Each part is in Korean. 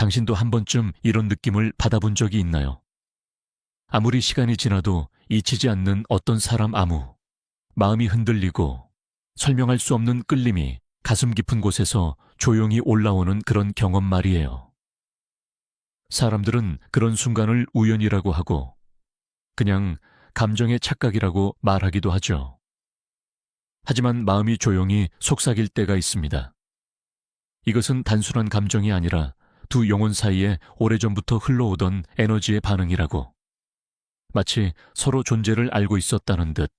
당신도 한 번쯤 이런 느낌을 받아본 적이 있나요? 아무리 시간이 지나도 잊히지 않는 어떤 사람 마음이 흔들리고 설명할 수 없는 끌림이 가슴 깊은 곳에서 조용히 올라오는 그런 경험 말이에요. 사람들은 그런 순간을 우연이라고 하고 그냥 감정의 착각이라고 말하기도 하죠. 하지만 마음이 조용히 속삭일 때가 있습니다. 이것은 단순한 감정이 아니라 두 영혼 사이에 오래전부터 흘러오던 에너지의 반응이라고. 마치 서로 존재를 알고 있었다는 듯,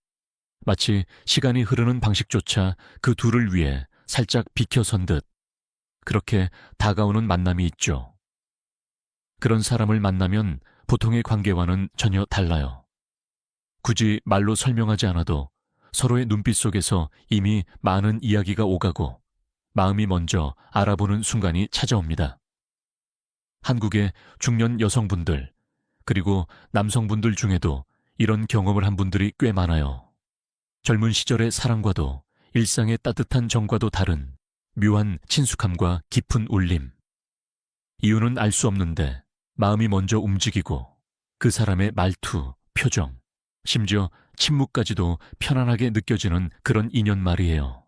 마치 시간이 흐르는 방식조차 그 둘을 위해 살짝 비켜선 듯, 그렇게 다가오는 만남이 있죠. 그런 사람을 만나면 보통의 관계와는 전혀 달라요. 굳이 말로 설명하지 않아도 서로의 눈빛 속에서 이미 많은 이야기가 오가고 마음이 먼저 알아보는 순간이 찾아옵니다. 한국의 중년 여성분들, 그리고 남성분들 중에도 이런 경험을 한 분들이 꽤 많아요. 젊은 시절의 사랑과도 일상의 따뜻한 정과도 다른 묘한 친숙함과 깊은 울림. 이유는 알 수 없는데 마음이 먼저 움직이고 그 사람의 말투, 표정, 심지어 침묵까지도 편안하게 느껴지는 그런 인연 말이에요.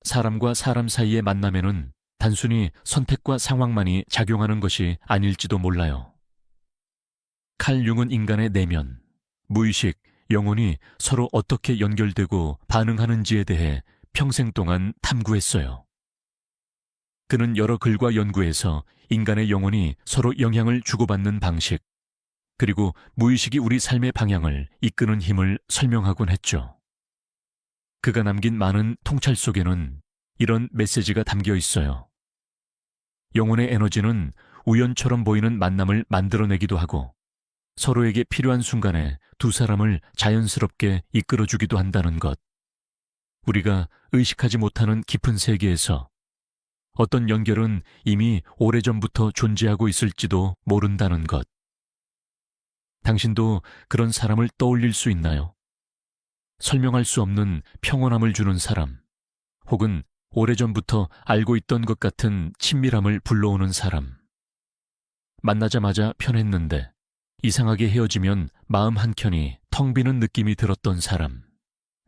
사람과 사람 사이의 만남에는 단순히 선택과 상황만이 작용하는 것이 아닐지도 몰라요. 칼 융은 인간의 내면, 무의식, 영혼이 서로 어떻게 연결되고 반응하는지에 대해 평생 동안 탐구했어요. 그는 여러 글과 연구에서 인간의 영혼이 서로 영향을 주고받는 방식, 그리고 무의식이 우리 삶의 방향을 이끄는 힘을 설명하곤 했죠. 그가 남긴 많은 통찰 속에는 이런 메시지가 담겨 있어요. 영혼의 에너지는 우연처럼 보이는 만남을 만들어내기도 하고 서로에게 필요한 순간에 두 사람을 자연스럽게 이끌어주기도 한다는 것. 우리가 의식하지 못하는 깊은 세계에서 어떤 연결은 이미 오래전부터 존재하고 있을지도 모른다는 것. 당신도 그런 사람을 떠올릴 수 있나요? 설명할 수 없는 평온함을 주는 사람, 혹은 오래전부터 알고 있던 것 같은 친밀함을 불러오는 사람. 만나자마자 편했는데 이상하게 헤어지면 마음 한켠이 텅 비는 느낌이 들었던 사람.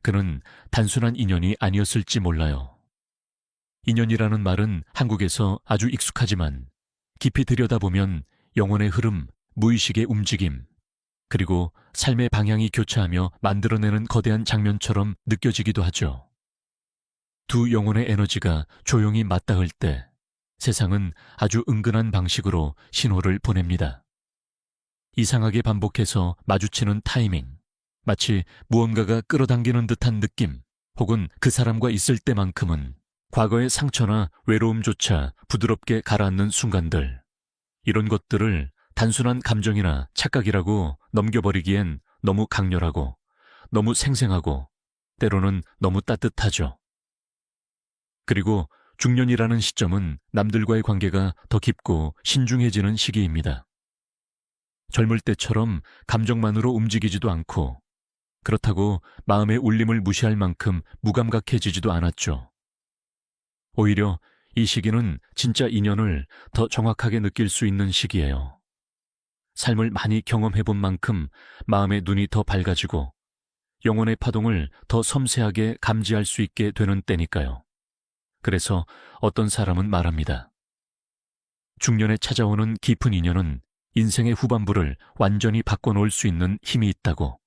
그는 단순한 인연이 아니었을지 몰라요. 인연이라는 말은 한국에서 아주 익숙하지만 깊이 들여다보면 영혼의 흐름, 무의식의 움직임, 그리고 삶의 방향이 교차하며 만들어내는 거대한 장면처럼 느껴지기도 하죠. 두 영혼의 에너지가 조용히 맞닿을 때 세상은 아주 은근한 방식으로 신호를 보냅니다. 이상하게 반복해서 마주치는 타이밍, 마치 무언가가 끌어당기는 듯한 느낌, 혹은 그 사람과 있을 때만큼은 과거의 상처나 외로움조차 부드럽게 가라앉는 순간들, 이런 것들을 단순한 감정이나 착각이라고 넘겨버리기엔 너무 강렬하고 너무 생생하고 때로는 너무 따뜻하죠. 그리고 중년이라는 시점은 남들과의 관계가 더 깊고 신중해지는 시기입니다. 젊을 때처럼 감정만으로 움직이지도 않고 그렇다고 마음의 울림을 무시할 만큼 무감각해지지도 않았죠. 오히려 이 시기는 진짜 인연을 더 정확하게 느낄 수 있는 시기예요. 삶을 많이 경험해본 만큼 마음의 눈이 더 밝아지고 영혼의 파동을 더 섬세하게 감지할 수 있게 되는 때니까요. 그래서 어떤 사람은 말합니다. 중년에 찾아오는 깊은 인연은 인생의 후반부를 완전히 바꿔놓을 수 있는 힘이 있다고.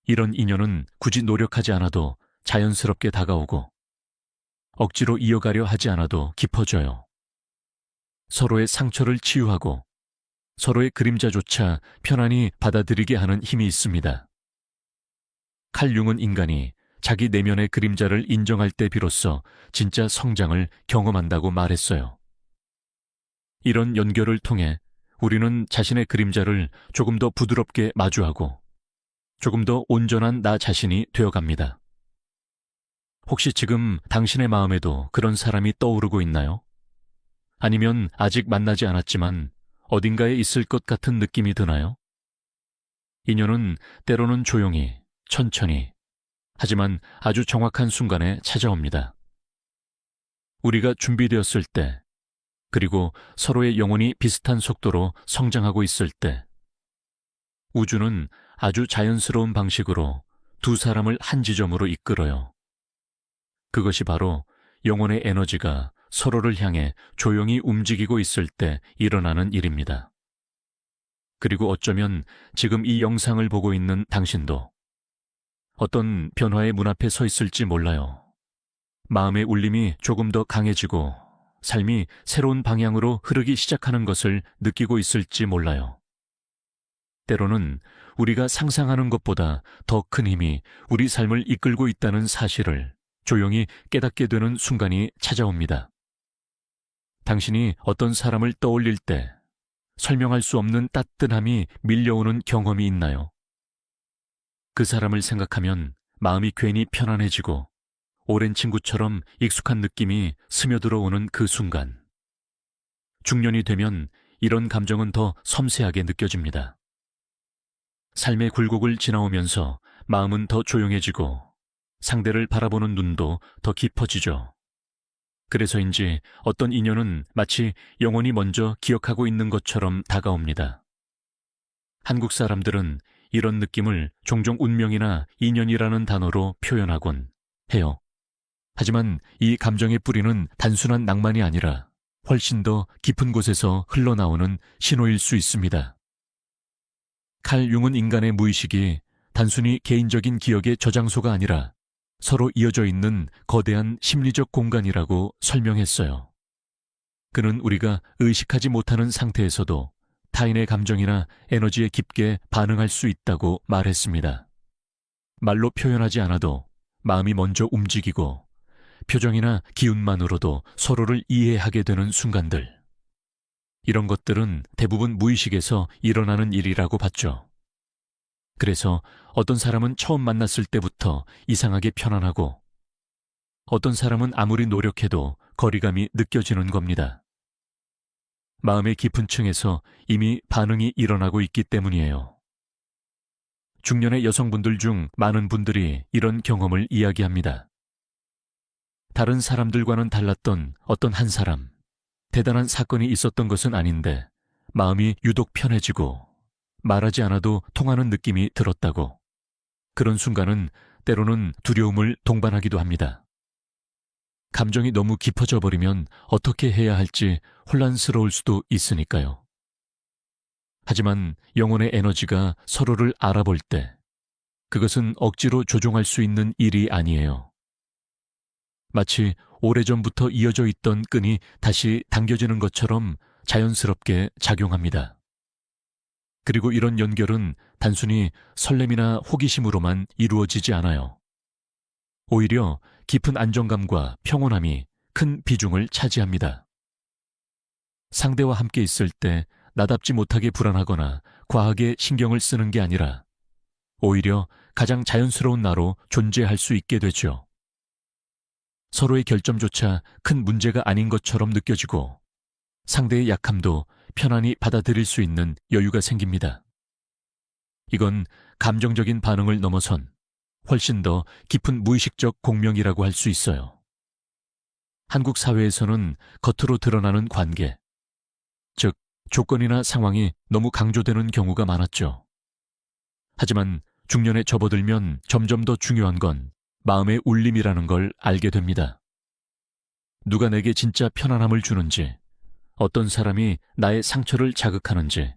이런 인연은 굳이 노력하지 않아도 자연스럽게 다가오고 억지로 이어가려 하지 않아도 깊어져요. 서로의 상처를 치유하고 서로의 그림자조차 편안히 받아들이게 하는 힘이 있습니다. 칼 융은 인간이 자기 내면의 그림자를 인정할 때 비로소 진짜 성장을 경험한다고 말했어요. 이런 연결을 통해 우리는 자신의 그림자를 조금 더 부드럽게 마주하고 조금 더 온전한 나 자신이 되어갑니다. 혹시 지금 당신의 마음에도 그런 사람이 떠오르고 있나요? 아니면 아직 만나지 않았지만 어딘가에 있을 것 같은 느낌이 드나요? 인연은 때로는 조용히, 천천히, 하지만 아주 정확한 순간에 찾아옵니다. 우리가 준비되었을 때, 그리고 서로의 영혼이 비슷한 속도로 성장하고 있을 때, 우주는 아주 자연스러운 방식으로 두 사람을 한 지점으로 이끌어요. 그것이 바로 영혼의 에너지가 서로를 향해 조용히 움직이고 있을 때 일어나는 일입니다. 그리고 어쩌면 지금 이 영상을 보고 있는 당신도 어떤 변화의 문 앞에 서 있을지 몰라요. 마음의 울림이 조금 더 강해지고 삶이 새로운 방향으로 흐르기 시작하는 것을 느끼고 있을지 몰라요. 때로는 우리가 상상하는 것보다 더 큰 힘이 우리 삶을 이끌고 있다는 사실을 조용히 깨닫게 되는 순간이 찾아옵니다. 당신이 어떤 사람을 떠올릴 때 설명할 수 없는 따뜻함이 밀려오는 경험이 있나요? 그 사람을 생각하면 마음이 괜히 편안해지고 오랜 친구처럼 익숙한 느낌이 스며들어 오는 그 순간. 중년이 되면 이런 감정은 더 섬세하게 느껴집니다. 삶의 굴곡을 지나오면서 마음은 더 조용해지고 상대를 바라보는 눈도 더 깊어지죠. 그래서인지 어떤 인연은 마치 영혼이 먼저 기억하고 있는 것처럼 다가옵니다. 한국 사람들은 이런 느낌을 종종 운명이나 인연이라는 단어로 표현하곤 해요. 하지만 이 감정의 뿌리는 단순한 낭만이 아니라 훨씬 더 깊은 곳에서 흘러나오는 신호일 수 있습니다. 칼 융은 인간의 무의식이 단순히 개인적인 기억의 저장소가 아니라 서로 이어져 있는 거대한 심리적 공간이라고 설명했어요. 그는 우리가 의식하지 못하는 상태에서도 타인의 감정이나 에너지에 깊게 반응할 수 있다고 말했습니다. 말로 표현하지 않아도 마음이 먼저 움직이고 표정이나 기운만으로도 서로를 이해하게 되는 순간들. 이런 것들은 대부분 무의식에서 일어나는 일이라고 봤죠. 그래서 어떤 사람은 처음 만났을 때부터 이상하게 편안하고 어떤 사람은 아무리 노력해도 거리감이 느껴지는 겁니다. 마음의 깊은 층에서 이미 반응이 일어나고 있기 때문이에요. 중년의 여성분들 중 많은 분들이 이런 경험을 이야기합니다. 다른 사람들과는 달랐던 어떤 한 사람, 대단한 사건이 있었던 것은 아닌데 마음이 유독 편해지고 말하지 않아도 통하는 느낌이 들었다고. 그런 순간은 때로는 두려움을 동반하기도 합니다. 감정이 너무 깊어져 버리면 어떻게 해야 할지 혼란스러울 수도 있으니까요. 하지만 영혼의 에너지가 서로를 알아볼 때 그것은 억지로 조종할 수 있는 일이 아니에요. 마치 오래전부터 이어져 있던 끈이 다시 당겨지는 것처럼 자연스럽게 작용합니다. 그리고 이런 연결은 단순히 설렘이나 호기심으로만 이루어지지 않아요. 오히려 깊은 안정감과 평온함이 큰 비중을 차지합니다. 상대와 함께 있을 때 나답지 못하게 불안하거나 과하게 신경을 쓰는 게 아니라 오히려 가장 자연스러운 나로 존재할 수 있게 되죠. 서로의 결점조차 큰 문제가 아닌 것처럼 느껴지고 상대의 약함도 편안히 받아들일 수 있는 여유가 생깁니다. 이건 감정적인 반응을 넘어선 훨씬 더 깊은 무의식적 공명이라고 할 수 있어요. 한국 사회에서는 겉으로 드러나는 관계, 즉 조건이나 상황이 너무 강조되는 경우가 많았죠. 하지만 중년에 접어들면 점점 더 중요한 건 마음의 울림이라는 걸 알게 됩니다. 누가 내게 진짜 편안함을 주는지, 어떤 사람이 나의 상처를 자극하는지,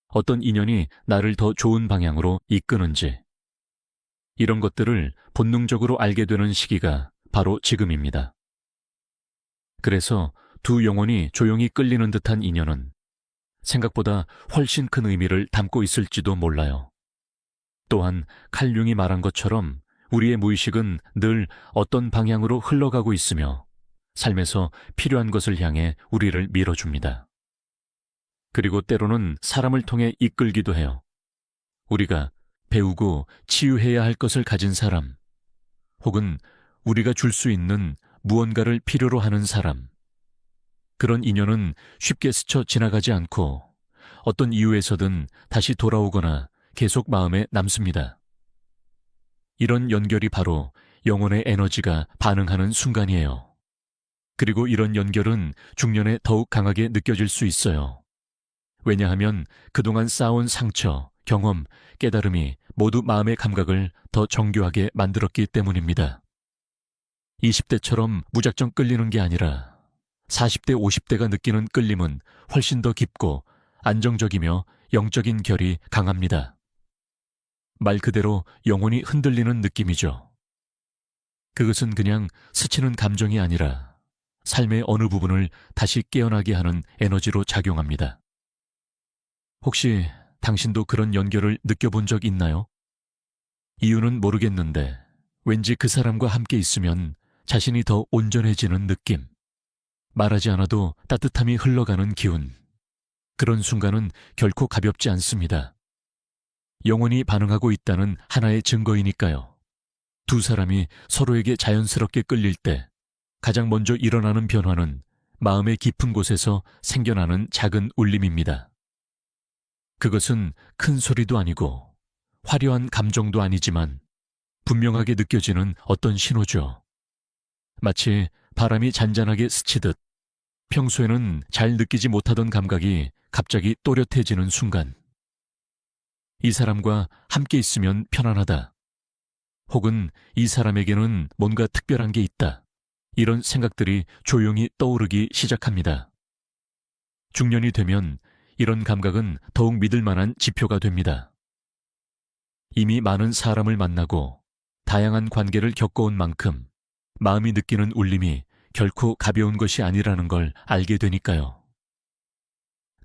어떤 인연이 나를 더 좋은 방향으로 이끄는지, 이런 것들을 본능적으로 알게 되는 시기가 바로 지금입니다. 그래서 두 영혼이 조용히 끌리는 듯한 인연은 생각보다 훨씬 큰 의미를 담고 있을지도 몰라요. 또한 칼 융이 말한 것처럼 우리의 무의식은 늘 어떤 방향으로 흘러가고 있으며 삶에서 필요한 것을 향해 우리를 밀어줍니다. 그리고 때로는 사람을 통해 이끌기도 해요. 우리가 배우고 치유해야 할 것을 가진 사람, 혹은 우리가 줄 수 있는 무언가를 필요로 하는 사람. 그런 인연은 쉽게 스쳐 지나가지 않고 어떤 이유에서든 다시 돌아오거나 계속 마음에 남습니다. 이런 연결이 바로 영혼의 에너지가 반응하는 순간이에요. 그리고 이런 연결은 중년에 더욱 강하게 느껴질 수 있어요. 왜냐하면 그동안 쌓아온 상처, 경험, 깨달음이 모두 마음의 감각을 더 정교하게 만들었기 때문입니다. 20대처럼 무작정 끌리는 게 아니라 40대, 50대가 느끼는 끌림은 훨씬 더 깊고 안정적이며 영적인 결이 강합니다. 말 그대로 영혼이 흔들리는 느낌이죠. 그것은 그냥 스치는 감정이 아니라 삶의 어느 부분을 다시 깨어나게 하는 에너지로 작용합니다. 혹시 당신도 그런 연결을 느껴본 적 있나요? 이유는 모르겠는데 왠지 그 사람과 함께 있으면 자신이 더 온전해지는 느낌. 말하지 않아도 따뜻함이 흘러가는 기운. 그런 순간은 결코 가볍지 않습니다. 영혼이 반응하고 있다는 하나의 증거이니까요. 두 사람이 서로에게 자연스럽게 끌릴 때 가장 먼저 일어나는 변화는 마음의 깊은 곳에서 생겨나는 작은 울림입니다. 그것은 큰 소리도 아니고 화려한 감정도 아니지만 분명하게 느껴지는 어떤 신호죠. 마치 바람이 잔잔하게 스치듯 평소에는 잘 느끼지 못하던 감각이 갑자기 또렷해지는 순간. 이 사람과 함께 있으면 편안하다. 혹은 이 사람에게는 뭔가 특별한 게 있다. 이런 생각들이 조용히 떠오르기 시작합니다. 중년이 되면 이런 감각은 더욱 믿을 만한 지표가 됩니다. 이미 많은 사람을 만나고 다양한 관계를 겪어온 만큼 마음이 느끼는 울림이 결코 가벼운 것이 아니라는 걸 알게 되니까요.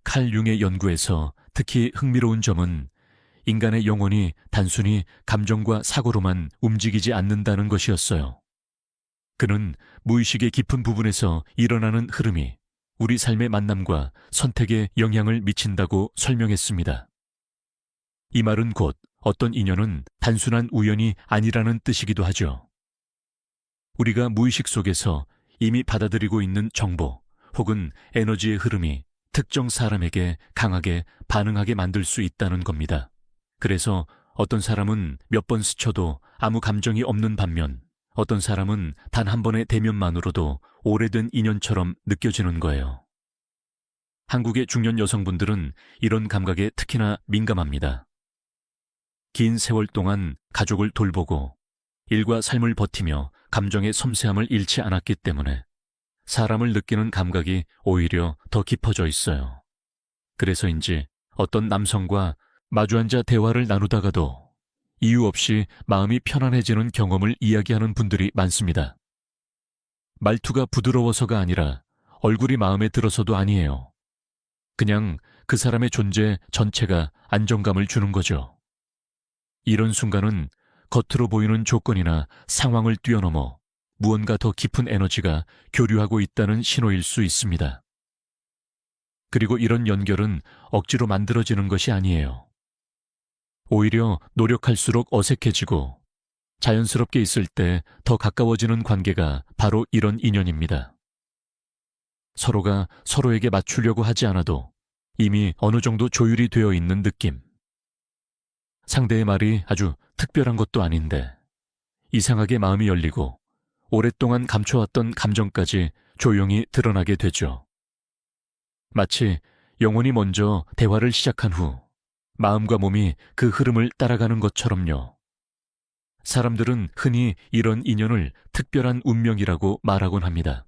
칼 융의 연구에서 특히 흥미로운 점은 인간의 영혼이 단순히 감정과 사고로만 움직이지 않는다는 것이었어요. 그는 무의식의 깊은 부분에서 일어나는 흐름이 우리 삶의 만남과 선택에 영향을 미친다고 설명했습니다. 이 말은 곧 어떤 인연은 단순한 우연이 아니라는 뜻이기도 하죠. 우리가 무의식 속에서 이미 받아들이고 있는 정보 혹은 에너지의 흐름이 특정 사람에게 강하게 반응하게 만들 수 있다는 겁니다. 그래서 어떤 사람은 몇 번 스쳐도 아무 감정이 없는 반면 어떤 사람은 단 한 번의 대면만으로도 오래된 인연처럼 느껴지는 거예요. 한국의 중년 여성분들은 이런 감각에 특히나 민감합니다. 긴 세월 동안 가족을 돌보고 일과 삶을 버티며 감정의 섬세함을 잃지 않았기 때문에 사람을 느끼는 감각이 오히려 더 깊어져 있어요. 그래서인지 어떤 남성과 마주 앉아 대화를 나누다가도 이유 없이 마음이 편안해지는 경험을 이야기하는 분들이 많습니다. 말투가 부드러워서가 아니라 얼굴이 마음에 들어서도 아니에요. 그냥 그 사람의 존재 전체가 안정감을 주는 거죠. 이런 순간은 겉으로 보이는 조건이나 상황을 뛰어넘어 무언가 더 깊은 에너지가 교류하고 있다는 신호일 수 있습니다. 그리고 이런 연결은 억지로 만들어지는 것이 아니에요. 오히려 노력할수록 어색해지고 자연스럽게 있을 때 더 가까워지는 관계가 바로 이런 인연입니다. 서로가 서로에게 맞추려고 하지 않아도 이미 어느 정도 조율이 되어 있는 느낌. 상대의 말이 아주 특별한 것도 아닌데 이상하게 마음이 열리고 오랫동안 감춰왔던 감정까지 조용히 드러나게 되죠. 마치 영혼이 먼저 대화를 시작한 후 마음과 몸이 그 흐름을 따라가는 것처럼요. 사람들은 흔히 이런 인연을 특별한 운명이라고 말하곤 합니다.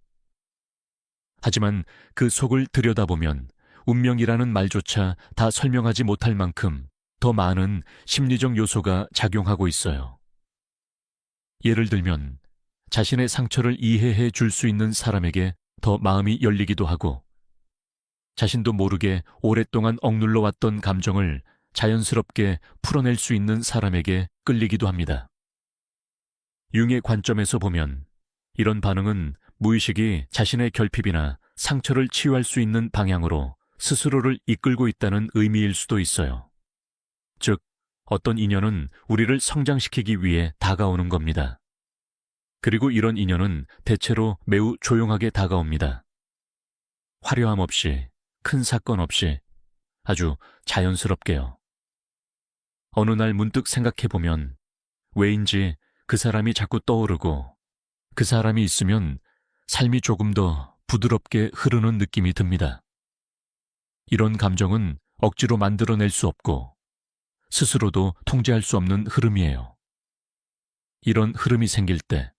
하지만 그 속을 들여다보면 운명이라는 말조차 다 설명하지 못할 만큼 더 많은 심리적 요소가 작용하고 있어요. 예를 들면 자신의 상처를 이해해 줄 수 있는 사람에게 더 마음이 열리기도 하고 자신도 모르게 오랫동안 억눌러 왔던 감정을 자연스럽게 풀어낼 수 있는 사람에게 끌리기도 합니다. 융의 관점에서 보면 이런 반응은 무의식이 자신의 결핍이나 상처를 치유할 수 있는 방향으로 스스로를 이끌고 있다는 의미일 수도 있어요. 즉, 어떤 인연은 우리를 성장시키기 위해 다가오는 겁니다. 그리고 이런 인연은 대체로 매우 조용하게 다가옵니다. 화려함 없이, 큰 사건 없이 아주 자연스럽게요. 어느 날 문득 생각해보면 왜인지 그 사람이 자꾸 떠오르고 그 사람이 있으면 삶이 조금 더 부드럽게 흐르는 느낌이 듭니다. 이런 감정은 억지로 만들어낼 수 없고 스스로도 통제할 수 없는 흐름이에요. 이런 흐름이 생길 때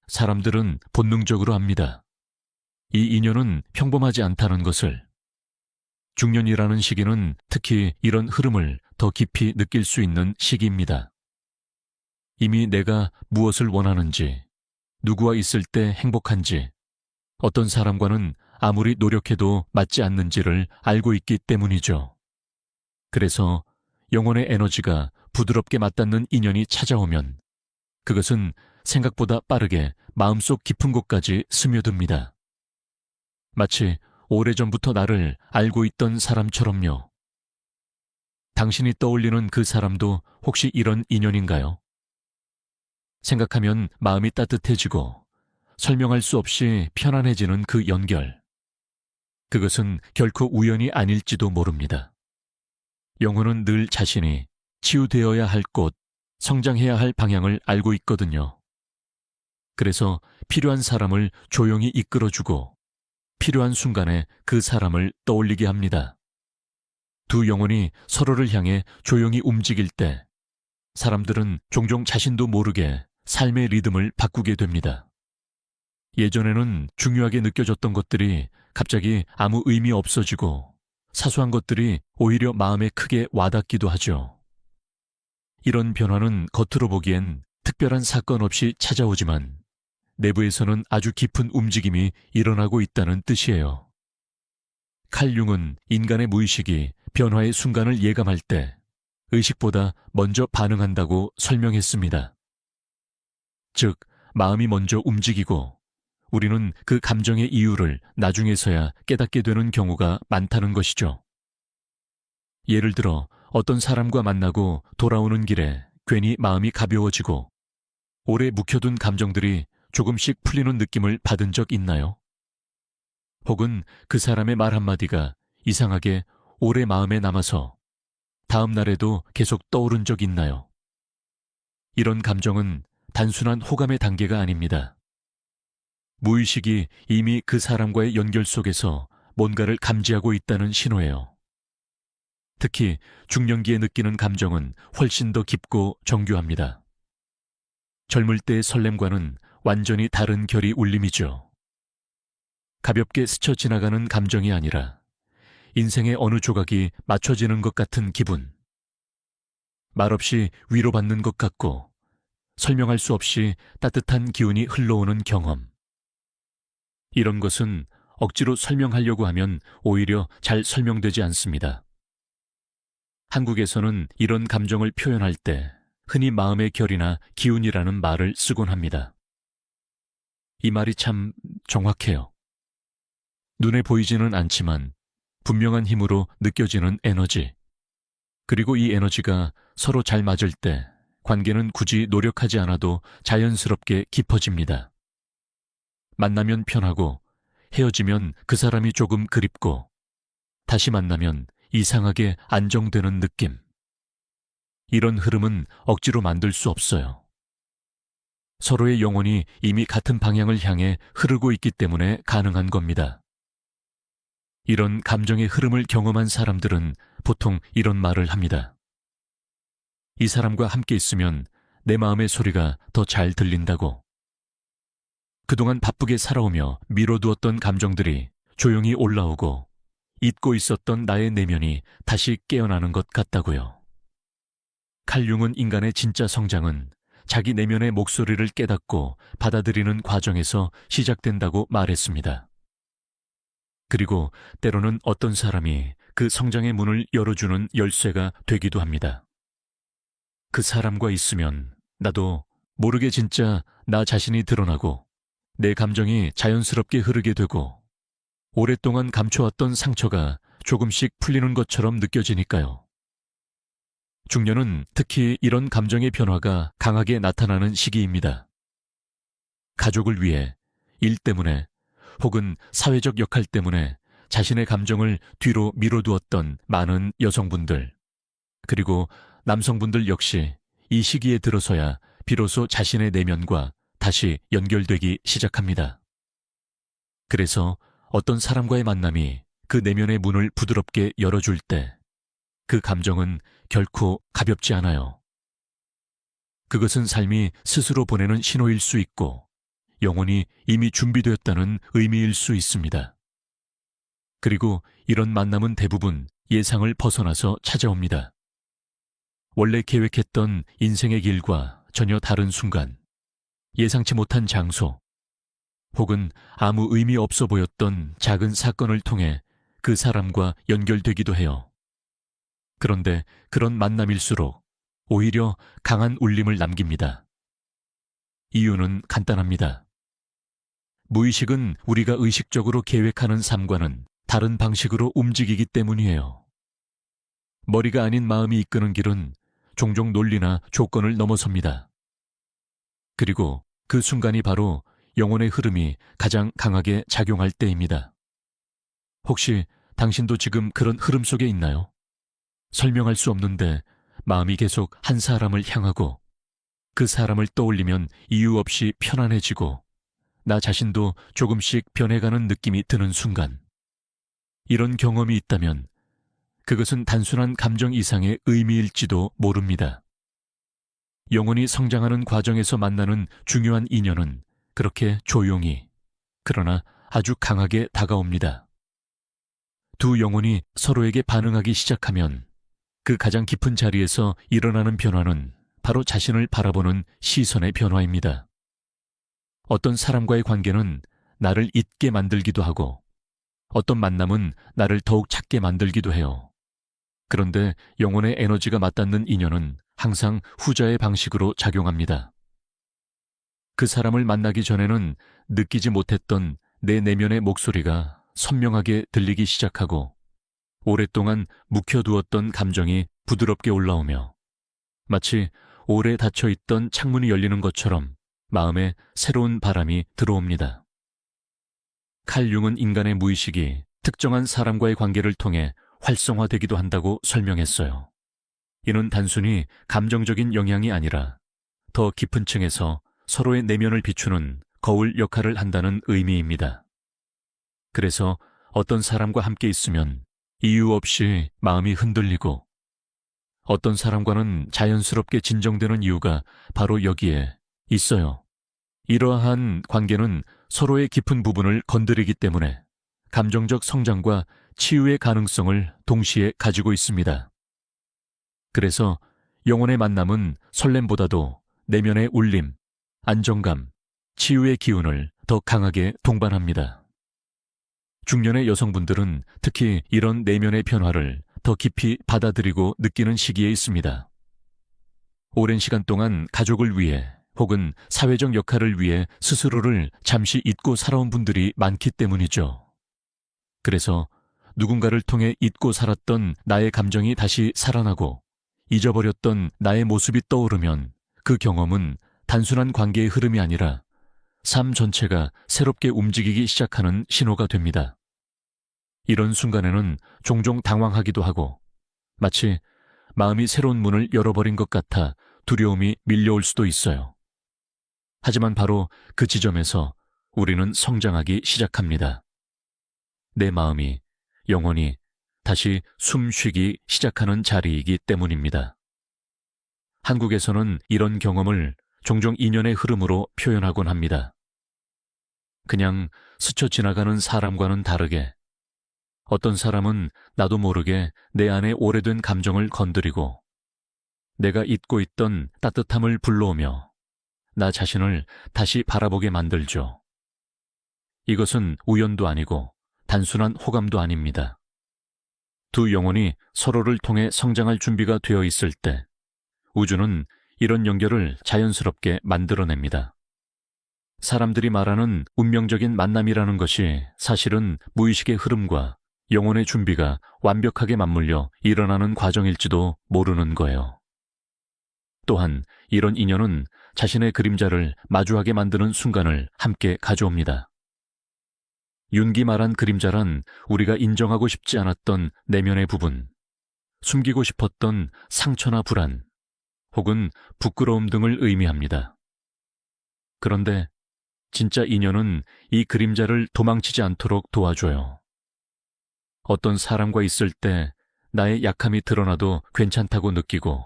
사람들은 본능적으로 압니다. 이 인연은 평범하지 않다는 것을. 중년이라는 시기는 특히 이런 흐름을 더 깊이 느낄 수 있는 시기입니다. 이미 내가 무엇을 원하는지, 누구와 있을 때 행복한지, 어떤 사람과는 아무리 노력해도 맞지 않는지를 알고 있기 때문이죠. 그래서 영혼의 에너지가 부드럽게 맞닿는 인연이 찾아오면 그것은 생각보다 빠르게 마음속 깊은 곳까지 스며듭니다. 마치 오래전부터 나를 알고 있던 사람처럼요. 당신이 떠올리는 그 사람도 혹시 이런 인연인가요? 생각하면 마음이 따뜻해지고 설명할 수 없이 편안해지는 그 연결. 그것은 결코 우연이 아닐지도 모릅니다. 영혼은 늘 자신이 치유되어야 할 곳, 성장해야 할 방향을 알고 있거든요. 그래서 필요한 사람을 조용히 이끌어주고 필요한 순간에 그 사람을 떠올리게 합니다. 두 영혼이 서로를 향해 조용히 움직일 때 사람들은 종종 자신도 모르게 삶의 리듬을 바꾸게 됩니다. 예전에는 중요하게 느껴졌던 것들이 갑자기 아무 의미 없어지고 사소한 것들이 오히려 마음에 크게 와닿기도 하죠. 이런 변화는 겉으로 보기엔 특별한 사건 없이 찾아오지만 내부에서는 아주 깊은 움직임이 일어나고 있다는 뜻이에요. 칼 융은 인간의 무의식이 변화의 순간을 예감할 때 의식보다 먼저 반응한다고 설명했습니다. 즉, 마음이 먼저 움직이고 우리는 그 감정의 이유를 나중에서야 깨닫게 되는 경우가 많다는 것이죠. 예를 들어 어떤 사람과 만나고 돌아오는 길에 괜히 마음이 가벼워지고 오래 묵혀둔 감정들이 조금씩 풀리는 느낌을 받은 적 있나요? 혹은 그 사람의 말 한마디가 이상하게 오래 마음에 남아서 다음 날에도 계속 떠오른 적 있나요? 이런 감정은 단순한 호감의 단계가 아닙니다. 무의식이 이미 그 사람과의 연결 속에서 뭔가를 감지하고 있다는 신호예요. 특히 중년기에 느끼는 감정은 훨씬 더 깊고 정교합니다. 젊을 때의 설렘과는 완전히 다른 결이 울림이죠. 가볍게 스쳐 지나가는 감정이 아니라 인생의 어느 조각이 맞춰지는 것 같은 기분. 말없이 위로받는 것 같고 설명할 수 없이 따뜻한 기운이 흘러오는 경험. 이런 것은 억지로 설명하려고 하면 오히려 잘 설명되지 않습니다. 한국에서는 이런 감정을 표현할 때 흔히 마음의 결이나 기운이라는 말을 쓰곤 합니다. 이 말이 참 정확해요. 눈에 보이지는 않지만 분명한 힘으로 느껴지는 에너지. 그리고 이 에너지가 서로 잘 맞을 때 관계는 굳이 노력하지 않아도 자연스럽게 깊어집니다. 만나면 편하고 헤어지면 그 사람이 조금 그립고 다시 만나면 이상하게 안정되는 느낌. 이런 흐름은 억지로 만들 수 없어요. 서로의 영혼이 이미 같은 방향을 향해 흐르고 있기 때문에 가능한 겁니다. 이런 감정의 흐름을 경험한 사람들은 보통 이런 말을 합니다. 이 사람과 함께 있으면 내 마음의 소리가 더 잘 들린다고. 그동안 바쁘게 살아오며 미뤄두었던 감정들이 조용히 올라오고 잊고 있었던 나의 내면이 다시 깨어나는 것 같다고요. 칼 융은 인간의 진짜 성장은 자기 내면의 목소리를 깨닫고 받아들이는 과정에서 시작된다고 말했습니다. 그리고 때로는 어떤 사람이 그 성장의 문을 열어주는 열쇠가 되기도 합니다. 그 사람과 있으면 나도 모르게 진짜 나 자신이 드러나고 내 감정이 자연스럽게 흐르게 되고 오랫동안 감춰왔던 상처가 조금씩 풀리는 것처럼 느껴지니까요. 중년은 특히 이런 감정의 변화가 강하게 나타나는 시기입니다. 가족을 위해, 일 때문에 혹은 사회적 역할 때문에 자신의 감정을 뒤로 미뤄두었던 많은 여성분들, 그리고 남성분들 역시 이 시기에 들어서야 비로소 자신의 내면과 다시 연결되기 시작합니다. 그래서 어떤 사람과의 만남이 그 내면의 문을 부드럽게 열어줄 때 그 감정은 결코 가볍지 않아요. 그것은 삶이 스스로 보내는 신호일 수 있고 영혼이 이미 준비되었다는 의미일 수 있습니다. 그리고 이런 만남은 대부분 예상을 벗어나서 찾아옵니다. 원래 계획했던 인생의 길과 전혀 다른 순간, 예상치 못한 장소, 혹은 아무 의미 없어 보였던 작은 사건을 통해 그 사람과 연결되기도 해요. 그런데 그런 만남일수록 오히려 강한 울림을 남깁니다. 이유는 간단합니다. 무의식은 우리가 의식적으로 계획하는 삶과는 다른 방식으로 움직이기 때문이에요. 머리가 아닌 마음이 이끄는 길은 종종 논리나 조건을 넘어섭니다. 그리고 그 순간이 바로 영혼의 흐름이 가장 강하게 작용할 때입니다. 혹시 당신도 지금 그런 흐름 속에 있나요? 설명할 수 없는데 마음이 계속 한 사람을 향하고 그 사람을 떠올리면 이유 없이 편안해지고 나 자신도 조금씩 변해가는 느낌이 드는 순간. 이런 경험이 있다면 그것은 단순한 감정 이상의 의미일지도 모릅니다. 영혼이 성장하는 과정에서 만나는 중요한 인연은 그렇게 조용히, 그러나 아주 강하게 다가옵니다. 두 영혼이 서로에게 반응하기 시작하면 그 가장 깊은 자리에서 일어나는 변화는 바로 자신을 바라보는 시선의 변화입니다. 어떤 사람과의 관계는 나를 잊게 만들기도 하고 어떤 만남은 나를 더욱 찾게 만들기도 해요. 그런데 영혼의 에너지가 맞닿는 인연은 항상 후자의 방식으로 작용합니다. 그 사람을 만나기 전에는 느끼지 못했던 내 내면의 목소리가 선명하게 들리기 시작하고 오랫동안 묵혀두었던 감정이 부드럽게 올라오며 마치 오래 닫혀있던 창문이 열리는 것처럼 마음에 새로운 바람이 들어옵니다. 칼 융은 인간의 무의식이 특정한 사람과의 관계를 통해 활성화되기도 한다고 설명했어요. 이는 단순히 감정적인 영향이 아니라 더 깊은 층에서 서로의 내면을 비추는 거울 역할을 한다는 의미입니다. 그래서 어떤 사람과 함께 있으면 이유 없이 마음이 흔들리고 어떤 사람과는 자연스럽게 진정되는 이유가 바로 여기에 있어요. 이러한 관계는 서로의 깊은 부분을 건드리기 때문에 감정적 성장과 치유의 가능성을 동시에 가지고 있습니다. 그래서 영혼의 만남은 설렘보다도 내면의 울림, 안정감, 치유의 기운을 더 강하게 동반합니다. 중년의 여성분들은 특히 이런 내면의 변화를 더 깊이 받아들이고 느끼는 시기에 있습니다. 오랜 시간 동안 가족을 위해 혹은 사회적 역할을 위해 스스로를 잠시 잊고 살아온 분들이 많기 때문이죠. 그래서 누군가를 통해 잊고 살았던 나의 감정이 다시 살아나고 잊어버렸던 나의 모습이 떠오르면 그 경험은 단순한 관계의 흐름이 아니라 삶 전체가 새롭게 움직이기 시작하는 신호가 됩니다. 이런 순간에는 종종 당황하기도 하고 마치 마음이 새로운 문을 열어버린 것 같아 두려움이 밀려올 수도 있어요. 하지만 바로 그 지점에서 우리는 성장하기 시작합니다. 내 마음이, 영혼이 다시 숨쉬기 시작하는 자리이기 때문입니다. 한국에서는 이런 경험을 종종 인연의 흐름으로 표현하곤 합니다. 그냥 스쳐 지나가는 사람과는 다르게 어떤 사람은 나도 모르게 내 안에 오래된 감정을 건드리고 내가 잊고 있던 따뜻함을 불러오며 나 자신을 다시 바라보게 만들죠. 이것은 우연도 아니고 단순한 호감도 아닙니다. 두 영혼이 서로를 통해 성장할 준비가 되어 있을 때 우주는 이런 연결을 자연스럽게 만들어냅니다. 사람들이 말하는 운명적인 만남이라는 것이 사실은 무의식의 흐름과 영혼의 준비가 완벽하게 맞물려 일어나는 과정일지도 모르는 거예요. 또한 이런 인연은 자신의 그림자를 마주하게 만드는 순간을 함께 가져옵니다. 윤기 말한 그림자란 우리가 인정하고 싶지 않았던 내면의 부분, 숨기고 싶었던 상처나 불안, 혹은 부끄러움 등을 의미합니다. 그런데 진짜 인연은 이 그림자를 도망치지 않도록 도와줘요. 어떤 사람과 있을 때 나의 약함이 드러나도 괜찮다고 느끼고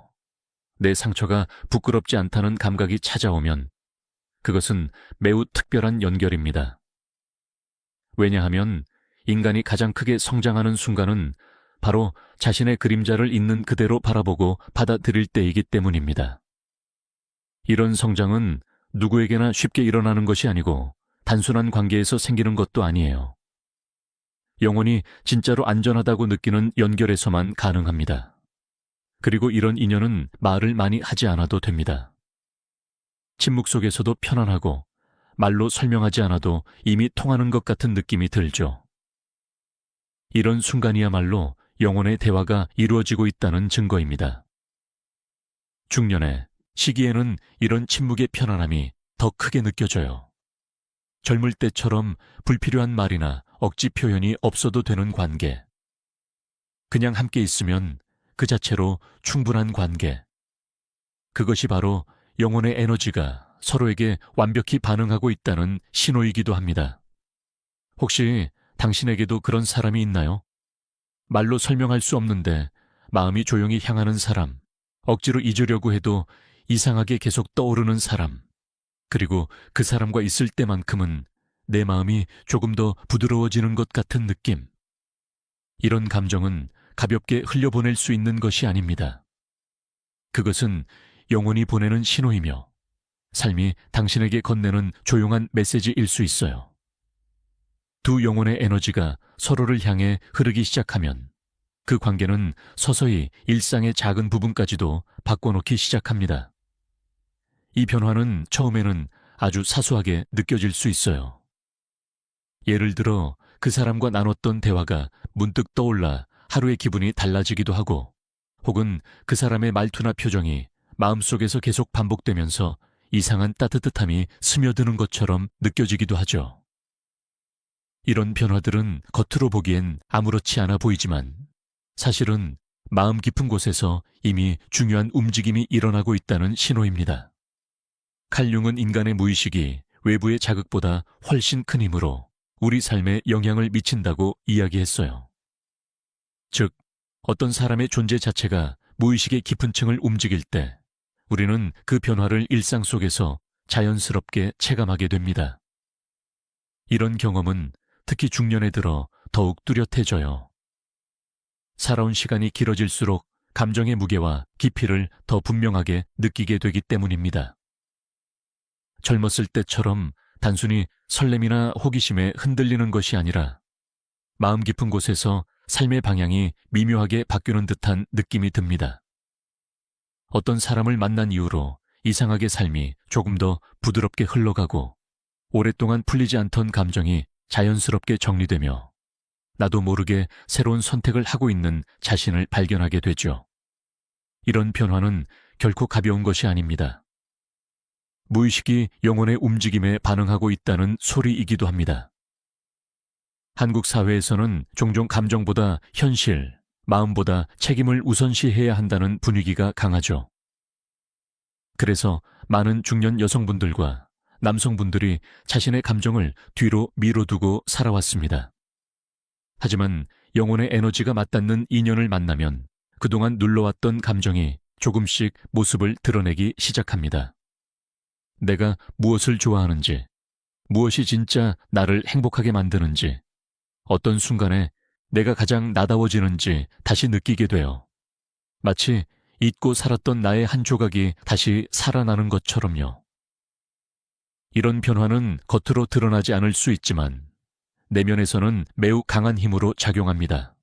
내 상처가 부끄럽지 않다는 감각이 찾아오면 그것은 매우 특별한 연결입니다. 왜냐하면 인간이 가장 크게 성장하는 순간은 바로 자신의 그림자를 있는 그대로 바라보고 받아들일 때이기 때문입니다. 이런 성장은 누구에게나 쉽게 일어나는 것이 아니고 단순한 관계에서 생기는 것도 아니에요. 영혼이 진짜로 안전하다고 느끼는 연결에서만 가능합니다. 그리고 이런 인연은 말을 많이 하지 않아도 됩니다. 침묵 속에서도 편안하고 말로 설명하지 않아도 이미 통하는 것 같은 느낌이 들죠. 이런 순간이야말로 영혼의 대화가 이루어지고 있다는 증거입니다. 중년의 시기에는 이런 침묵의 편안함이 더 크게 느껴져요. 젊을 때처럼 불필요한 말이나 억지 표현이 없어도 되는 관계. 그냥 함께 있으면 그 자체로 충분한 관계. 그것이 바로 영혼의 에너지가 서로에게 완벽히 반응하고 있다는 신호이기도 합니다. 혹시 당신에게도 그런 사람이 있나요? 말로 설명할 수 없는데 마음이 조용히 향하는 사람, 억지로 잊으려고 해도 이상하게 계속 떠오르는 사람, 그리고 그 사람과 있을 때만큼은 내 마음이 조금 더 부드러워지는 것 같은 느낌. 이런 감정은 가볍게 흘려보낼 수 있는 것이 아닙니다. 그것은 영혼이 보내는 신호이며 삶이 당신에게 건네는 조용한 메시지일 수 있어요. 두 영혼의 에너지가 서로를 향해 흐르기 시작하면 그 관계는 서서히 일상의 작은 부분까지도 바꿔놓기 시작합니다. 이 변화는 처음에는 아주 사소하게 느껴질 수 있어요. 예를 들어 그 사람과 나눴던 대화가 문득 떠올라 하루의 기분이 달라지기도 하고, 혹은 그 사람의 말투나 표정이 마음속에서 계속 반복되면서 이상한 따뜻함이 스며드는 것처럼 느껴지기도 하죠. 이런 변화들은 겉으로 보기엔 아무렇지 않아 보이지만 사실은 마음 깊은 곳에서 이미 중요한 움직임이 일어나고 있다는 신호입니다. 칼융은 인간의 무의식이 외부의 자극보다 훨씬 큰 힘으로 우리 삶에 영향을 미친다고 이야기했어요. 즉, 어떤 사람의 존재 자체가 무의식의 깊은 층을 움직일 때 우리는 그 변화를 일상 속에서 자연스럽게 체감하게 됩니다. 이런 경험은 특히 중년에 들어 더욱 뚜렷해져요. 살아온 시간이 길어질수록 감정의 무게와 깊이를 더 분명하게 느끼게 되기 때문입니다. 젊었을 때처럼 단순히 설렘이나 호기심에 흔들리는 것이 아니라 마음 깊은 곳에서 삶의 방향이 미묘하게 바뀌는 듯한 느낌이 듭니다. 어떤 사람을 만난 이후로 이상하게 삶이 조금 더 부드럽게 흘러가고 오랫동안 풀리지 않던 감정이 자연스럽게 정리되며 나도 모르게 새로운 선택을 하고 있는 자신을 발견하게 되죠. 이런 변화는 결코 가벼운 것이 아닙니다. 무의식이 영혼의 움직임에 반응하고 있다는 소리이기도 합니다. 한국 사회에서는 종종 감정보다 현실, 마음보다 책임을 우선시해야 한다는 분위기가 강하죠. 그래서 많은 중년 여성분들과 남성분들이 자신의 감정을 뒤로 미뤄두고 살아왔습니다. 하지만 영혼의 에너지가 맞닿는 인연을 만나면 그동안 눌러왔던 감정이 조금씩 모습을 드러내기 시작합니다. 내가 무엇을 좋아하는지, 무엇이 진짜 나를 행복하게 만드는지, 어떤 순간에 내가 가장 나다워지는지 다시 느끼게 돼요. 마치 잊고 살았던 나의 한 조각이 다시 살아나는 것처럼요. 이런 변화는 겉으로 드러나지 않을 수 있지만 내면에서는 매우 강한 힘으로 작용합니다.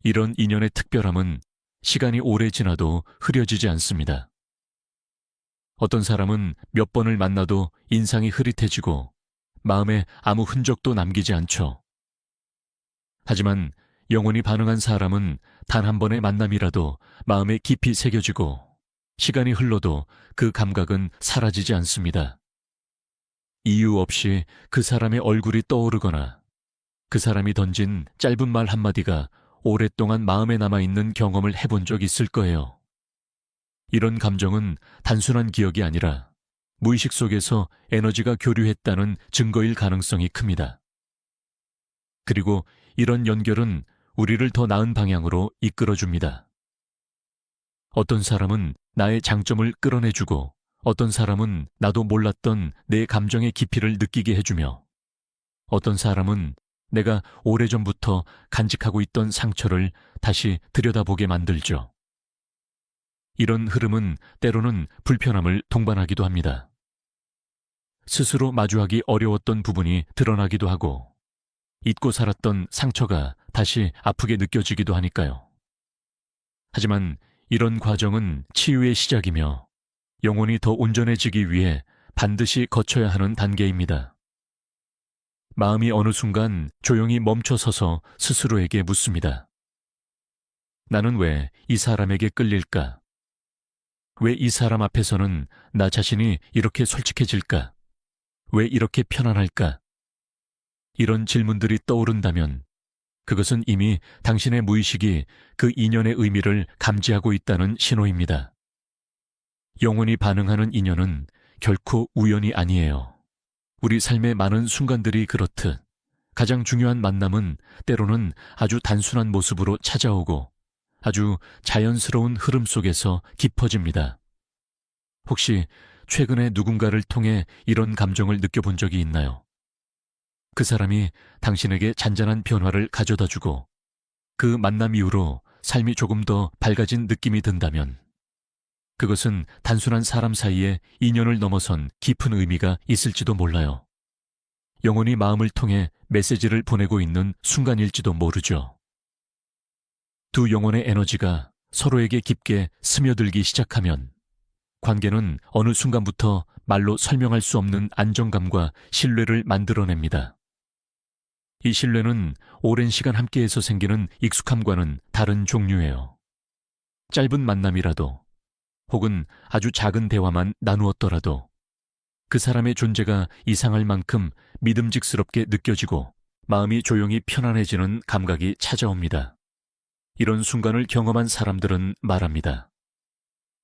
이런 인연의 특별함은 시간이 오래 지나도 흐려지지 않습니다. 어떤 사람은 몇 번을 만나도 인상이 흐릿해지고 마음에 아무 흔적도 남기지 않죠. 하지만 영혼이 반응한 사람은 단 한 번의 만남이라도 마음에 깊이 새겨지고 시간이 흘러도 그 감각은 사라지지 않습니다. 이유 없이 그 사람의 얼굴이 떠오르거나 그 사람이 던진 짧은 말 한마디가 오랫동안 마음에 남아있는 경험을 해본 적 있을 거예요. 이런 감정은 단순한 기억이 아니라 무의식 속에서 에너지가 교류했다는 증거일 가능성이 큽니다. 그리고 이런 연결은 우리를 더 나은 방향으로 이끌어줍니다. 어떤 사람은 나의 장점을 끌어내주고 어떤 사람은 나도 몰랐던 내 감정의 깊이를 느끼게 해주며 어떤 사람은 내가 오래전부터 간직하고 있던 상처를 다시 들여다보게 만들죠. 이런 흐름은 때로는 불편함을 동반하기도 합니다. 스스로 마주하기 어려웠던 부분이 드러나기도 하고 잊고 살았던 상처가 다시 아프게 느껴지기도 하니까요. 하지만 이런 과정은 치유의 시작이며 영혼이 더 온전해지기 위해 반드시 거쳐야 하는 단계입니다. 마음이 어느 순간 조용히 멈춰서서 스스로에게 묻습니다. 나는 왜 이 사람에게 끌릴까? 왜 이 사람 앞에서는 나 자신이 이렇게 솔직해질까? 왜 이렇게 편안할까? 이런 질문들이 떠오른다면 그것은 이미 당신의 무의식이 그 인연의 의미를 감지하고 있다는 신호입니다. 영혼이 반응하는 인연은 결코 우연이 아니에요. 우리 삶의 많은 순간들이 그렇듯 가장 중요한 만남은 때로는 아주 단순한 모습으로 찾아오고 아주 자연스러운 흐름 속에서 깊어집니다. 혹시 최근에 누군가를 통해 이런 감정을 느껴본 적이 있나요? 그 사람이 당신에게 잔잔한 변화를 가져다주고 그 만남 이후로 삶이 조금 더 밝아진 느낌이 든다면 그것은 단순한 사람 사이의 인연을 넘어선 깊은 의미가 있을지도 몰라요. 영혼이 마음을 통해 메시지를 보내고 있는 순간일지도 모르죠. 두 영혼의 에너지가 서로에게 깊게 스며들기 시작하면 관계는 어느 순간부터 말로 설명할 수 없는 안정감과 신뢰를 만들어냅니다. 이 신뢰는 오랜 시간 함께해서 생기는 익숙함과는 다른 종류예요. 짧은 만남이라도 혹은 아주 작은 대화만 나누었더라도 그 사람의 존재가 이상할 만큼 믿음직스럽게 느껴지고 마음이 조용히 편안해지는 감각이 찾아옵니다. 이런 순간을 경험한 사람들은 말합니다.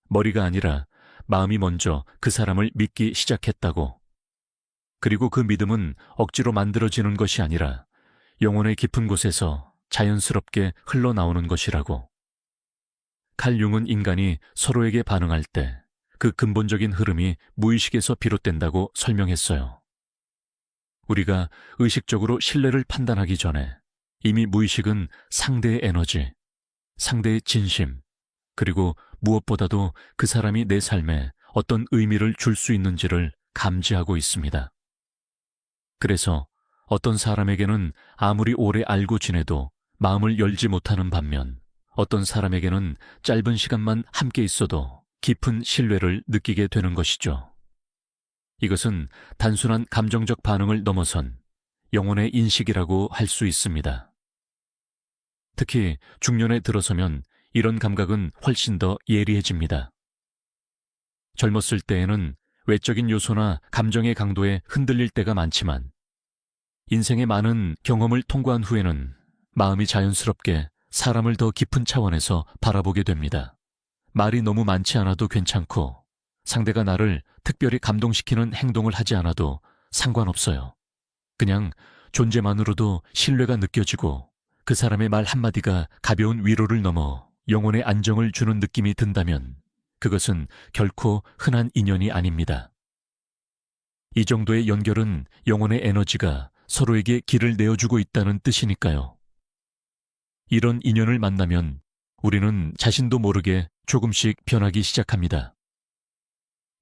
머리가 아니라 마음이 먼저 그 사람을 믿기 시작했다고. 그리고 그 믿음은 억지로 만들어지는 것이 아니라 영혼의 깊은 곳에서 자연스럽게 흘러나오는 것이라고. 칼 융은 인간이 서로에게 반응할 때 그 근본적인 흐름이 무의식에서 비롯된다고 설명했어요. 우리가 의식적으로 신뢰를 판단하기 전에 이미 무의식은 상대의 에너지, 상대의 진심, 그리고 무엇보다도 그 사람이 내 삶에 어떤 의미를 줄 수 있는지를 감지하고 있습니다. 그래서 어떤 사람에게는 아무리 오래 알고 지내도 마음을 열지 못하는 반면 어떤 사람에게는 짧은 시간만 함께 있어도 깊은 신뢰를 느끼게 되는 것이죠. 이것은 단순한 감정적 반응을 넘어선 영혼의 인식이라고 할 수 있습니다. 특히 중년에 들어서면 이런 감각은 훨씬 더 예리해집니다. 젊었을 때에는 외적인 요소나 감정의 강도에 흔들릴 때가 많지만 인생의 많은 경험을 통과한 후에는 마음이 자연스럽게 사람을 더 깊은 차원에서 바라보게 됩니다. 말이 너무 많지 않아도 괜찮고 상대가 나를 특별히 감동시키는 행동을 하지 않아도 상관없어요. 그냥 존재만으로도 신뢰가 느껴지고 그 사람의 말 한마디가 가벼운 위로를 넘어 영혼의 안정을 주는 느낌이 든다면 그것은 결코 흔한 인연이 아닙니다. 이 정도의 연결은 영혼의 에너지가 서로에게 길을 내어주고 있다는 뜻이니까요. 이런 인연을 만나면 우리는 자신도 모르게 조금씩 변하기 시작합니다.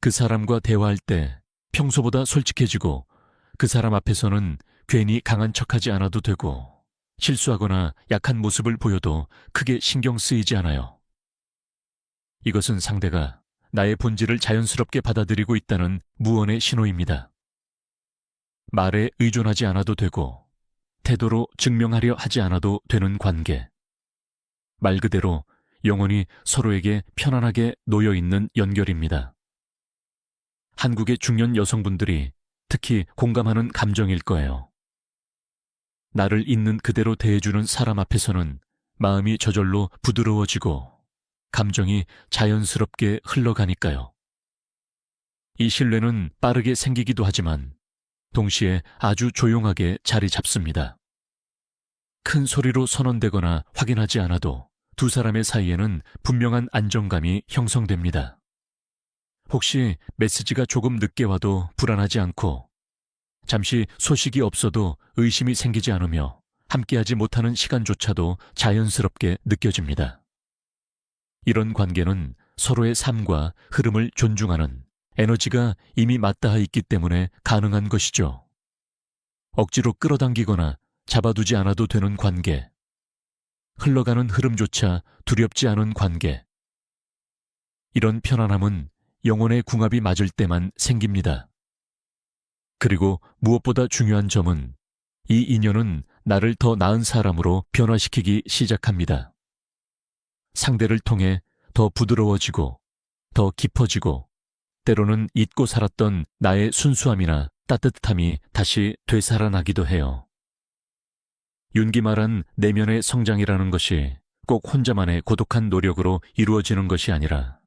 그 사람과 대화할 때 평소보다 솔직해지고 그 사람 앞에서는 괜히 강한 척하지 않아도 되고 실수하거나 약한 모습을 보여도 크게 신경 쓰이지 않아요. 이것은 상대가 나의 본질을 자연스럽게 받아들이고 있다는 무언의 신호입니다. 말에 의존하지 않아도 되고 태도로 증명하려 하지 않아도 되는 관계. 말 그대로 영혼이 서로에게 편안하게 놓여있는 연결입니다. 한국의 중년 여성분들이 특히 공감하는 감정일 거예요. 나를 있는 그대로 대해주는 사람 앞에서는 마음이 저절로 부드러워지고 감정이 자연스럽게 흘러가니까요. 이 신뢰는 빠르게 생기기도 하지만 동시에 아주 조용하게 자리 잡습니다. 큰 소리로 선언되거나 확인하지 않아도 두 사람의 사이에는 분명한 안정감이 형성됩니다. 혹시 메시지가 조금 늦게 와도 불안하지 않고 잠시 소식이 없어도 의심이 생기지 않으며 함께하지 못하는 시간조차도 자연스럽게 느껴집니다. 이런 관계는 서로의 삶과 흐름을 존중하는 에너지가 이미 맞닿아 있기 때문에 가능한 것이죠. 억지로 끌어당기거나 잡아두지 않아도 되는 관계, 흘러가는 흐름조차 두렵지 않은 관계. 이런 편안함은 영혼의 궁합이 맞을 때만 생깁니다. 그리고 무엇보다 중요한 점은 이 인연은 나를 더 나은 사람으로 변화시키기 시작합니다. 상대를 통해 더 부드러워지고, 더 깊어지고, 때로는 잊고 살았던 나의 순수함이나 따뜻함이 다시 되살아나기도 해요. 윤기 말한 내면의 성장이라는 것이 꼭 혼자만의 고독한 노력으로 이루어지는 것이 아니라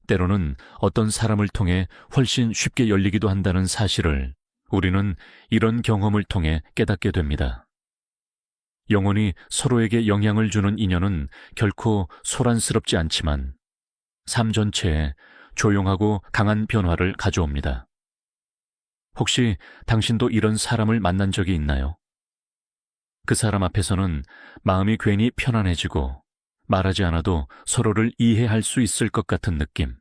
때로는 어떤 사람을 통해 훨씬 쉽게 열리기도 한다는 사실을 우리는 이런 경험을 통해 깨닫게 됩니다. 영원히 서로에게 영향을 주는 인연은 결코 소란스럽지 않지만 삶 전체에 조용하고 강한 변화를 가져옵니다. 혹시 당신도 이런 사람을 만난 적이 있나요? 그 사람 앞에서는 마음이 괜히 편안해지고 말하지 않아도 서로를 이해할 수 있을 것 같은 느낌.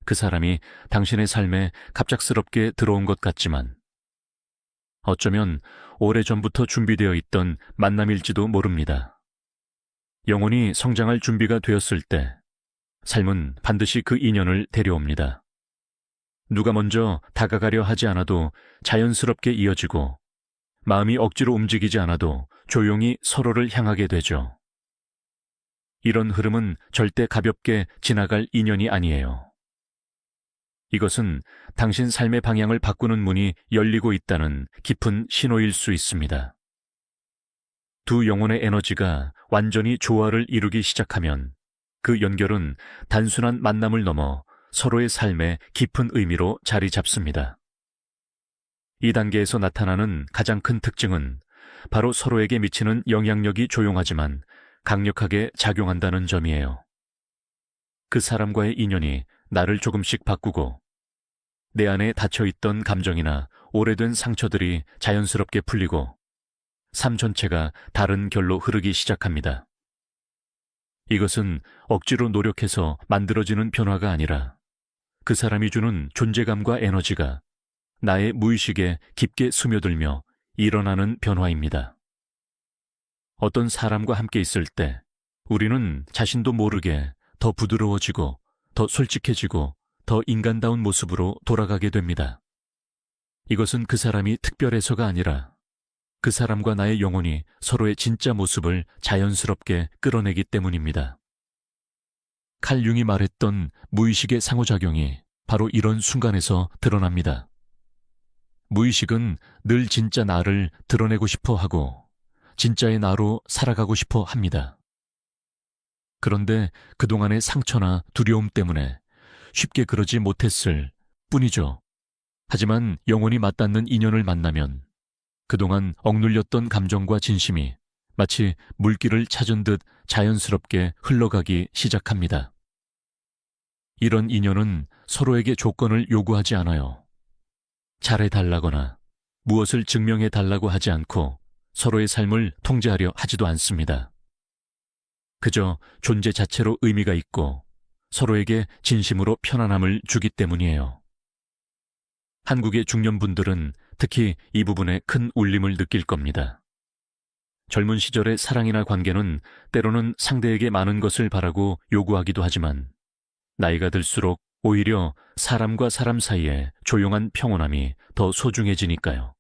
그 사람이 당신의 삶에 갑작스럽게 들어온 것 같지만 어쩌면 오래전부터 준비되어 있던 만남일지도 모릅니다. 영혼이 성장할 준비가 되었을 때 삶은 반드시 그 인연을 데려옵니다. 누가 먼저 다가가려 하지 않아도 자연스럽게 이어지고 마음이 억지로 움직이지 않아도 조용히 서로를 향하게 되죠. 이런 흐름은 절대 가볍게 지나갈 인연이 아니에요. 이것은 당신 삶의 방향을 바꾸는 문이 열리고 있다는 깊은 신호일 수 있습니다. 두 영혼의 에너지가 완전히 조화를 이루기 시작하면 그 연결은 단순한 만남을 넘어 서로의 삶에 깊은 의미로 자리 잡습니다. 이 단계에서 나타나는 가장 큰 특징은 바로 서로에게 미치는 영향력이 조용하지만 강력하게 작용한다는 점이에요. 그 사람과의 인연이 나를 조금씩 바꾸고 내 안에 닫혀있던 감정이나 오래된 상처들이 자연스럽게 풀리고 삶 전체가 다른 결로 흐르기 시작합니다. 이것은 억지로 노력해서 만들어지는 변화가 아니라 그 사람이 주는 존재감과 에너지가 나의 무의식에 깊게 스며들며 일어나는 변화입니다. 어떤 사람과 함께 있을 때 우리는 자신도 모르게 더 부드러워지고 더 솔직해지고 더 인간다운 모습으로 돌아가게 됩니다. 이것은 그 사람이 특별해서가 아니라 그 사람과 나의 영혼이 서로의 진짜 모습을 자연스럽게 끌어내기 때문입니다. 칼 융이 말했던 무의식의 상호작용이 바로 이런 순간에서 드러납니다. 무의식은 늘 진짜 나를 드러내고 싶어 하고 진짜의 나로 살아가고 싶어 합니다. 그런데 그동안의 상처나 두려움 때문에 쉽게 그러지 못했을 뿐이죠. 하지만 영혼이 맞닿는 인연을 만나면 그동안 억눌렸던 감정과 진심이 마치 물길을 찾은 듯 자연스럽게 흘러가기 시작합니다. 이런 인연은 서로에게 조건을 요구하지 않아요. 잘해달라거나 무엇을 증명해달라고 하지 않고 서로의 삶을 통제하려 하지도 않습니다. 그저 존재 자체로 의미가 있고 서로에게 진심으로 편안함을 주기 때문이에요. 한국의 중년분들은 특히 이 부분에 큰 울림을 느낄 겁니다. 젊은 시절의 사랑이나 관계는 때로는 상대에게 많은 것을 바라고 요구하기도 하지만 나이가 들수록 오히려 사람과 사람 사이에 조용한 평온함이 더 소중해지니까요.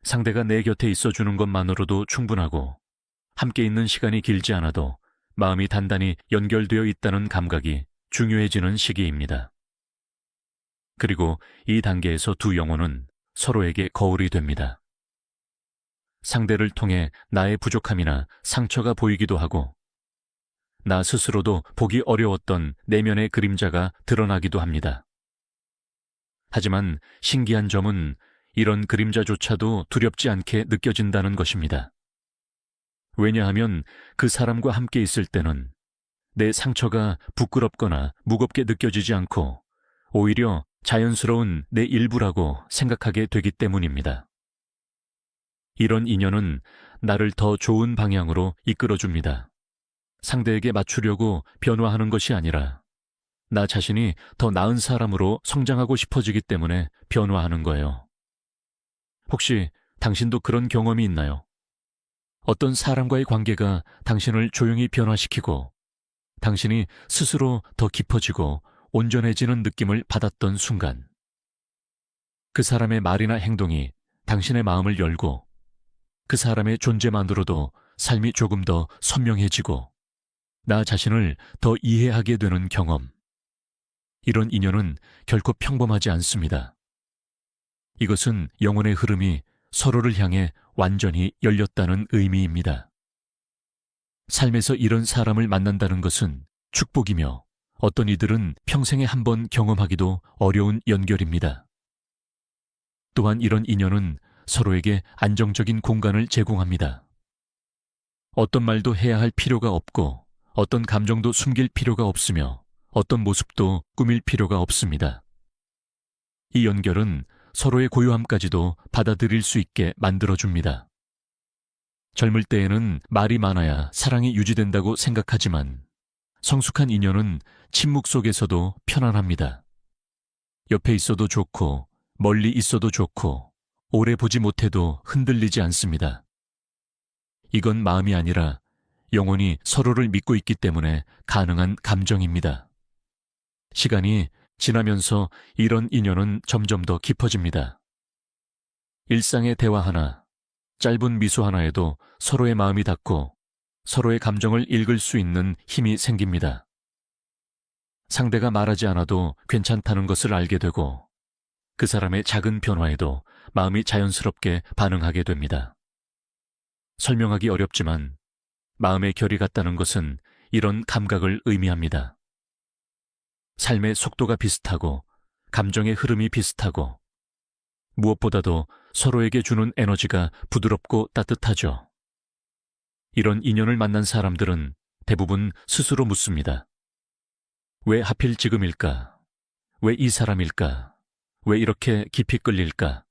상대가 내 곁에 있어주는 것만으로도 충분하고 함께 있는 시간이 길지 않아도 마음이 단단히 연결되어 있다는 감각이 중요해지는 시기입니다. 그리고 이 단계에서 두 영혼은 서로에게 거울이 됩니다. 상대를 통해 나의 부족함이나 상처가 보이기도 하고 나 스스로도 보기 어려웠던 내면의 그림자가 드러나기도 합니다. 하지만 신기한 점은 이런 그림자조차도 두렵지 않게 느껴진다는 것입니다. 왜냐하면 그 사람과 함께 있을 때는 내 상처가 부끄럽거나 무겁게 느껴지지 않고 오히려 자연스러운 내 일부라고 생각하게 되기 때문입니다. 이런 인연은 나를 더 좋은 방향으로 이끌어줍니다. 상대에게 맞추려고 변화하는 것이 아니라 나 자신이 더 나은 사람으로 성장하고 싶어지기 때문에 변화하는 거예요. 혹시 당신도 그런 경험이 있나요? 어떤 사람과의 관계가 당신을 조용히 변화시키고 당신이 스스로 더 깊어지고 온전해지는 느낌을 받았던 순간, 그 사람의 말이나 행동이 당신의 마음을 열고 그 사람의 존재만으로도 삶이 조금 더 선명해지고 나 자신을 더 이해하게 되는 경험. 이런 인연은 결코 평범하지 않습니다. 이것은 영혼의 흐름이 서로를 향해 완전히 열렸다는 의미입니다. 삶에서 이런 사람을 만난다는 것은 축복이며 어떤 이들은 평생에 한 번 경험하기도 어려운 연결입니다. 또한 이런 인연은 서로에게 안정적인 공간을 제공합니다. 어떤 말도 해야 할 필요가 없고 어떤 감정도 숨길 필요가 없으며 어떤 모습도 꾸밀 필요가 없습니다. 이 연결은 서로의 고요함까지도 받아들일 수 있게 만들어줍니다. 젊을 때에는 말이 많아야 사랑이 유지된다고 생각하지만 성숙한 인연은 침묵 속에서도 편안합니다. 옆에 있어도 좋고 멀리 있어도 좋고 오래 보지 못해도 흔들리지 않습니다. 이건 마음이 아니라 영혼이 서로를 믿고 있기 때문에 가능한 감정입니다. 시간이 지나면서 이런 인연은 점점 더 깊어집니다. 일상의 대화 하나, 짧은 미소 하나에도 서로의 마음이 닿고 서로의 감정을 읽을 수 있는 힘이 생깁니다. 상대가 말하지 않아도 괜찮다는 것을 알게 되고 그 사람의 작은 변화에도 마음이 자연스럽게 반응하게 됩니다. 설명하기 어렵지만 마음의 결이 같다는 것은 이런 감각을 의미합니다. 삶의 속도가 비슷하고 감정의 흐름이 비슷하고 무엇보다도 서로에게 주는 에너지가 부드럽고 따뜻하죠. 이런 인연을 만난 사람들은 대부분 스스로 묻습니다. 왜 하필 지금일까? 왜 이 사람일까? 왜 이렇게 깊이 끌릴까?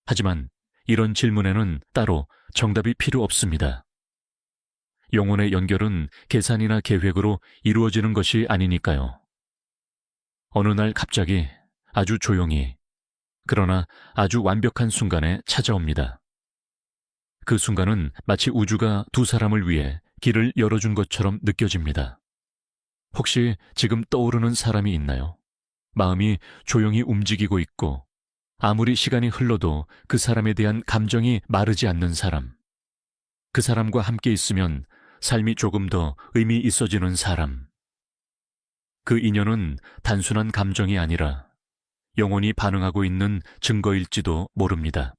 하지만 이런 질문에는 따로 정답이 필요 없습니다. 영혼의 연결은 계산이나 계획으로 이루어지는 것이 아니니까요. 어느 날 갑자기 아주 조용히 그러나 아주 완벽한 순간에 찾아옵니다. 그 순간은 마치 우주가 두 사람을 위해 길을 열어준 것처럼 느껴집니다. 혹시 지금 떠오르는 사람이 있나요? 마음이 조용히 움직이고 있고 아무리 시간이 흘러도 그 사람에 대한 감정이 마르지 않는 사람. 그 사람과 함께 있으면 삶이 조금 더 의미 있어지는 사람. 그 인연은 단순한 감정이 아니라 영혼이 반응하고 있는 증거일지도 모릅니다.